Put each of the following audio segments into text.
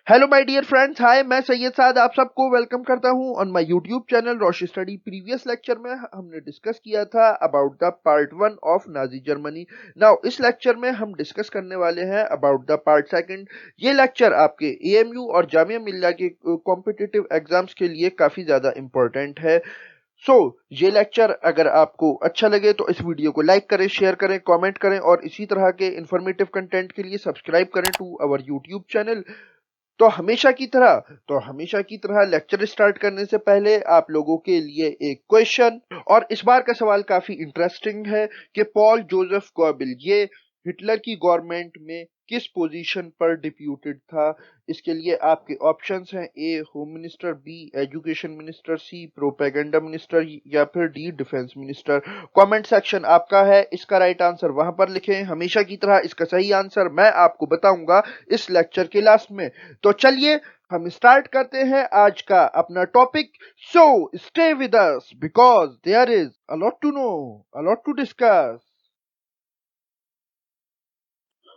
Hello my dear friends, hi, मैं सैयद साद आप सबको वेलकम करता हूं on my YouTube channel Roshi study. Previous lecture में हमने डिस्कस किया था about the part 1 of Nazi Germany. Now इस लेक्चर में हम डिस्कस करने वाले हैं अबाउट द पार्ट सेकंड। ये लेक्चर आपके एएमयू और जामिया मिल्लिया के कॉम्पिटिटिव एग्जाम्स के लिए काफी ज्यादा इंपॉर्टेंट है। ये लेक्चर अगर आपको अच्छा लगे तो इस वीडियो को लाइक करें, शेयर करें, कमेंट करें और इसी तरह के इंफॉर्मेटिव कंटेंट के लिए सब्सक्राइब करें टू आवर यूट्यूब चैनल। तो हमेशा की तरह लेक्चर स्टार्ट करने से पहले आप लोगों के लिए एक क्वेश्चन। और इस बार का सवाल काफी इंटरेस्टिंग है कि पॉल जोसेफ गॉबेल ये हिटलर की गवर्नमेंट में किस पोजीशन पर डिप्यूटेड था। इसके लिए आपके ऑप्शंस हैं: A home minister, B education minister, C propaganda minister या फिर D defence minister. Comment section आपका है, इसका राइट आंसर वहां पर लिखें। हमेशा की तरह इसका सही आंसर मैं आपको बताऊंगा इस लेक्चर के लास्ट में। तो चलिए हम स्टार्ट करते हैं आज का अपना topic. So stay with us because there is a lot to know, a lot to discuss.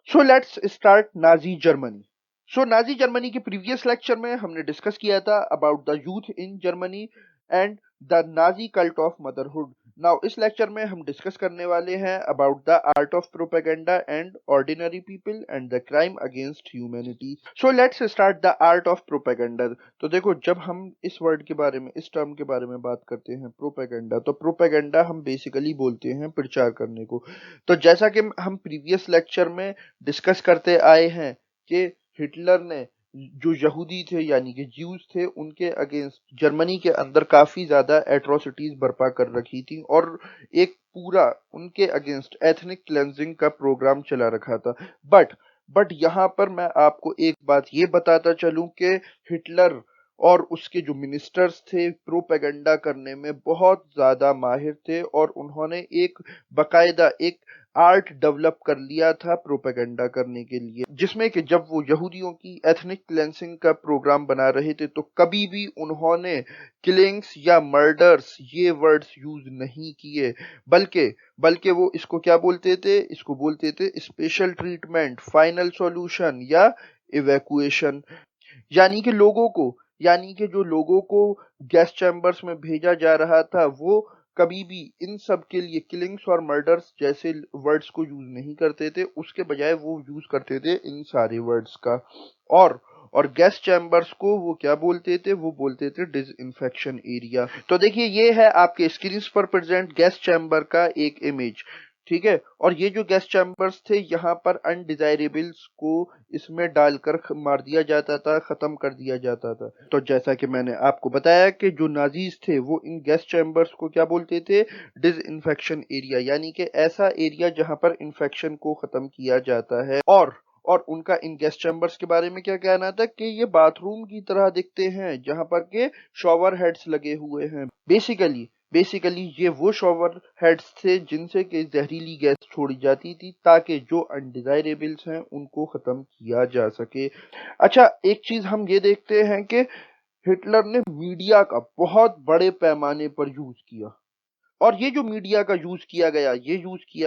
So let's start Nazi Germany. Nazi Germany के प्रीवियस लेक्चर में हमने डिस्कस किया था about the youth in Germany and the Nazi cult of motherhood. Now इस lecture में हम discuss करने वाले हैं about the art of propaganda and ordinary people and the crime against humanity. Let's start the art of propaganda. तो देखो, जब हम इस वर्ड के बारे में, इस टर्म के बारे में बात करते हैं प्रोपेगेंडा, तो प्रोपेगेंडा हम बेसिकली बोलते हैं प्रचार करने को। तो जैसा कि हम प्रीवियस लेक्चर में डिस्कस करते आए हैं कि हिटलर ने जो यहूदी थे यानी कि ज्यूज थे उनके अगेंस्ट जर्मनी के अंदर काफी ज्यादा एट्रोसिटीज बर्पा कर रखी थी और एक पूरा उनके अगेंस्ट एथनिक क्लेंजिंग का प्रोग्राम चला रखा था। बट यहाँ पर मैं आपको एक बात ये बताता चलूं कि हिटलर और उसके जो मिनिस्टर्स थे प्रोपेगेंडा करने में बहुत ज्यादा माहिर थे और उन्होंने एक बकायदा एक आर्ट डेवलप कर लिया था प्रोपेगेंडा करने के लिए, जिसमें कि जब वो यहूदियों की एथनिक क्लेंसिंग का प्रोग्राम बना रहे थे तो कभी भी उन्होंने किलिंग्स या मर्डर्स ये वर्ड्स यूज नहीं किए, बल्कि बल्कि वो इसको क्या बोलते थे, इसको बोलते थे स्पेशल ट्रीटमेंट, फाइनल सॉल्यूशन या इवैक्यूएशन। यानी कि लोगों को यानी कि जो लोगों को गैस चैम्बर्स में भेजा जा रहा था वो कभी भी इन सब के लिए किलिंग्स और मर्डर्स जैसे वर्ड्स को यूज नहीं करते थे, उसके बजाय वो यूज करते थे इन सारे वर्ड्स का। और और गैस चैम्बर्स को वो क्या बोलते थे, वो बोलते थे डिसइंफेक्शन एरिया। तो देखिए, ये है आपके स्क्रीन पर प्रेजेंट गैस चैम्बर का एक इमेज, ठीक है। और ये जो गैस चैम्बर्स थे यहाँ पर अनडिजायरेबल्स को इसमें डालकर मार दिया जाता था, खत्म कर दिया जाता था। तो जैसा कि मैंने आपको बताया कि जो नाजीज थे वो इन गैस चैम्बर्स को क्या बोलते थे, डिसइंफेक्शन एरिया, यानी कि ऐसा एरिया जहां पर इन्फेक्शन को खत्म किया जाता है। और उनका इन गैस चैम्बर्स के बारे में क्या कहना था कि ये बाथरूम की तरह दिखते हैं जहां पर के शॉवर हेड्स लगे हुए हैं। बेसिकली ये वो शॉवर हेड्स थे जिनसे कि जहरीली गैस छोड़ी जाती थी ताकि जो अनडिजायरेबल्स हैं उनको खत्म किया जा सके। अच्छा, एक चीज हम ये देखते हैं कि हिटलर ने मीडिया का बहुत बड़े पैमाने पर यूज किया। और ये जो मीडिया का यूज किया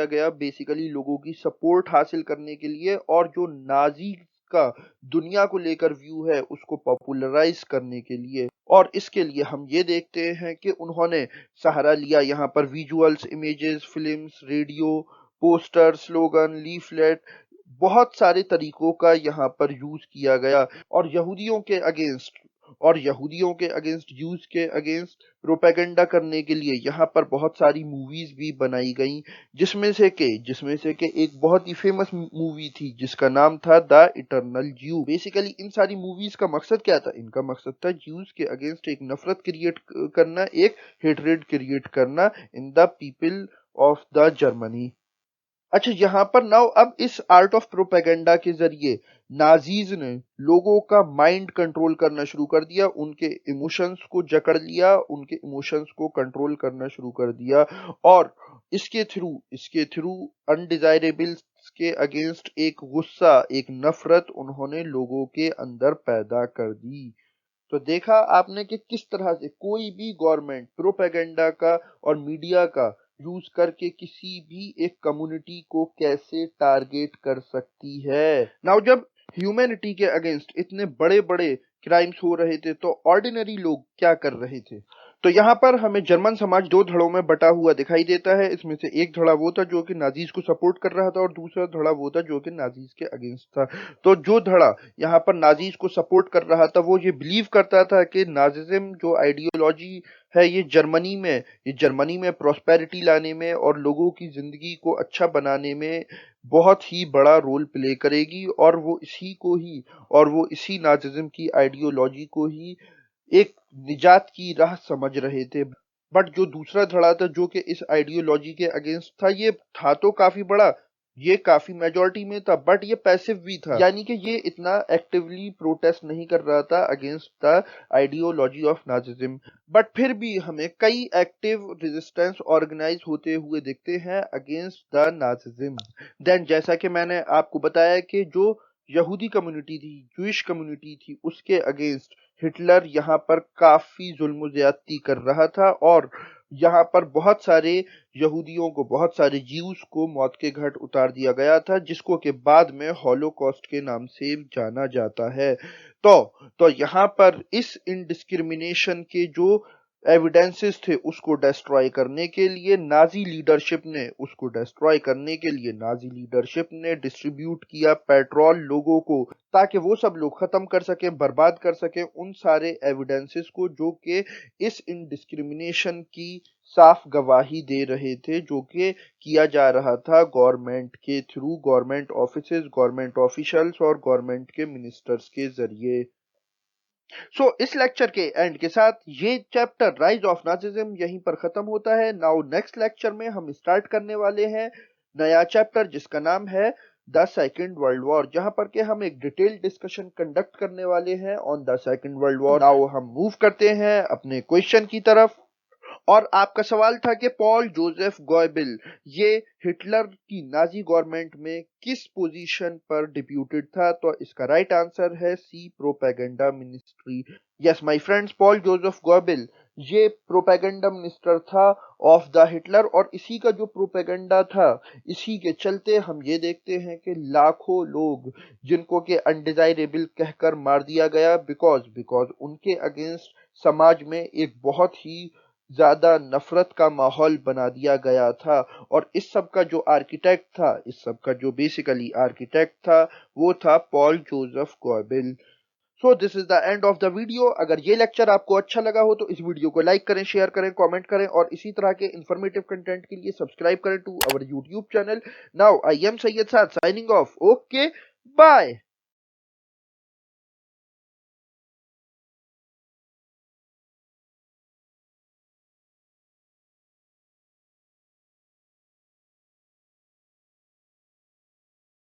गया बेसिकली लोगों की सपोर्ट हासिल करने के लिए, और जो नाजी का दुनिया को लेकर व्यू है उसको पॉपुलराइज करने के लिए। और इसके लिए हम ये देखते हैं कि उन्होंने सहारा लिया यहाँ पर visuals, images, films, radio, poster, slogan, leaflet, बहुत सारे तरीकों का यहाँ पर यूज किया गया। और यहूदियों के अगेंस्ट यूज के अगेंस्ट प्रोपेगेंडा करने के लिए यहाँ पर बहुत सारी मूवीज भी बनाई गई, जिसमें से के एक बहुत ही फेमस मूवी थी जिसका नाम था द इटर्नल ज्यू। बेसिकली इन सारी मूवीज का मकसद क्या था, इनका मकसद था ज्यूज के अगेंस्ट एक नफरत क्रिएट करना, एक हेट्रेड क्रिएट करना in the people of the Germany. अच्छा, यहाँ पर नाउ अब इस आर्ट ऑफ प्रोपेगेंडा के जरिए नाजीज ने लोगों का माइंड कंट्रोल करना शुरू कर दिया, उनके इमोशंस को जकड़ लिया, उनके इमोशंस को कंट्रोल करना शुरू कर दिया। और इसके थ्रू अनडिजायरेबल्स के अगेंस्ट एक गुस्सा, एक नफरत उन्होंने लोगों के अंदर पैदा कर दी। तो देखा आपने कि किस तरह से कोई भी गवर्नमेंट प्रोपेगेंडा का और मीडिया का यूज करके किसी भी एक कम्युनिटी को कैसे टारगेट कर सकती है। नाउ ह्यूमैनिटी के अगेंस्ट इतने बड़े बड़े क्राइम्स हो रहे थे, तो ऑर्डिनरी लोग क्या कर रहे थे? तो यहाँ पर हमें जर्मन समाज दो धड़ों में बटा हुआ दिखाई देता है। इसमें से एक धड़ा वो था जो कि नाजीज को सपोर्ट कर रहा था, और दूसरा धड़ा वो था जो कि नाजीज के अगेंस्ट था। तो जो धड़ा यहाँ पर नाजीज को सपोर्ट कर रहा था, वो ये बिलीव करता था कि नाजिज्म जो आइडियोलॉजी है, ये जर्मनी में प्रॉस्पेरिटी लाने में और लोगों की जिंदगी को अच्छा बनाने में बहुत ही बड़ा रोल प्ले करेगी, और वो इसी नाजिज्म की आइडियोलॉजी को ही एक निजात की राह समझ रहे थे। बट जो दूसरा धड़ा था जो कि इस आइडियोलॉजी के अगेंस्ट था, ये था तो काफी बड़ा, ये काफी मेजॉरिटी में था, बट ये पैसिव भी था, यानी कि ये इतना एक्टिवली प्रोटेस्ट नहीं कर रहा था against the ideology of Nazism. But फिर भी हमें कई एक्टिव रेजिस्टेंस ऑर्गेनाइज होते हुए दिखते हैं अगेंस्ट द नाजिज्म। देन जैसा कि मैंने आपको बताया कि जो यहूदी कम्युनिटी थी, जूइश कम्युनिटी थी, उसके अगेंस्ट हिटलर यहाँ पर काफी जुल्म ज्यादती कर रहा था, और यहाँ पर बहुत सारे यहूदियों को, बहुत सारे जीव्स को मौत के घाट उतार दिया गया था, जिसको के बाद में हॉलोकॉस्ट के नाम से जाना जाता है। तो यहाँ पर इस इनडिस्क्रिमिनेशन के जो एविडेंसेस थे, उसको डिस्ट्रॉय करने के लिए नाजी लीडरशिप ने डिस्ट्रीब्यूट किया पेट्रोल लोगों को, ताकि वो सब लोग खत्म कर सकें, बर्बाद कर सकें उन सारे एविडेंसेस को जो कि इस इनडिस्क्रिमिनेशन की साफ गवाही दे रहे थे, जो कि किया जा रहा था गवर्नमेंट के through, government offices, government officials और गवर्नमेंट के मिनिस्टर्स के जरिए। इस लेक्चर के एंड के साथ ये चैप्टर राइज ऑफ नाजिज्म यहीं पर खत्म होता है। नाउ नेक्स्ट लेक्चर में हम स्टार्ट करने वाले हैं नया चैप्टर, जिसका नाम है द सेकेंड वर्ल्ड वॉर, जहां पर के हम एक डिटेल डिस्कशन कंडक्ट करने वाले हैं on the second world war. Now हम मूव करते हैं अपने क्वेश्चन की तरफ, और आपका सवाल था कि पॉल जोसेफ गॉयबिल ये हिटलर की नाजी गवर्नमेंट में किस पोजीशन पर डिप्यूटेड था? तो इसका राइट आंसर है C, propaganda ministry. Yes my friends, Paul Joseph Goebbels ये प्रोपेगेंडा मिनिस्टर था ऑफ द हिटलर, और इसी का जो प्रोपेगेंडा था, इसी के चलते हम ये देखते हैं कि लाखों लोग जिनको के अनडिजायरेबल कहकर मार दिया गया, बिकॉज उनके अगेंस्ट समाज में एक बहुत ही ज्यादा नफरत का माहौल बना दिया गया था। और इस सब का जो आर्किटेक्ट था, इस सब का जो बेसिकली आर्किटेक्ट था, वो था Paul Joseph Goebbels. So this is the end of the video. अगर ये लेक्चर आपको अच्छा लगा हो तो इस वीडियो को लाइक करें, शेयर करें, कमेंट करें, और इसी तरह के इंफॉर्मेटिव कंटेंट के लिए सब्सक्राइब करें to our YouTube channel. Now I am Syed Saad signing off. Okay, bye.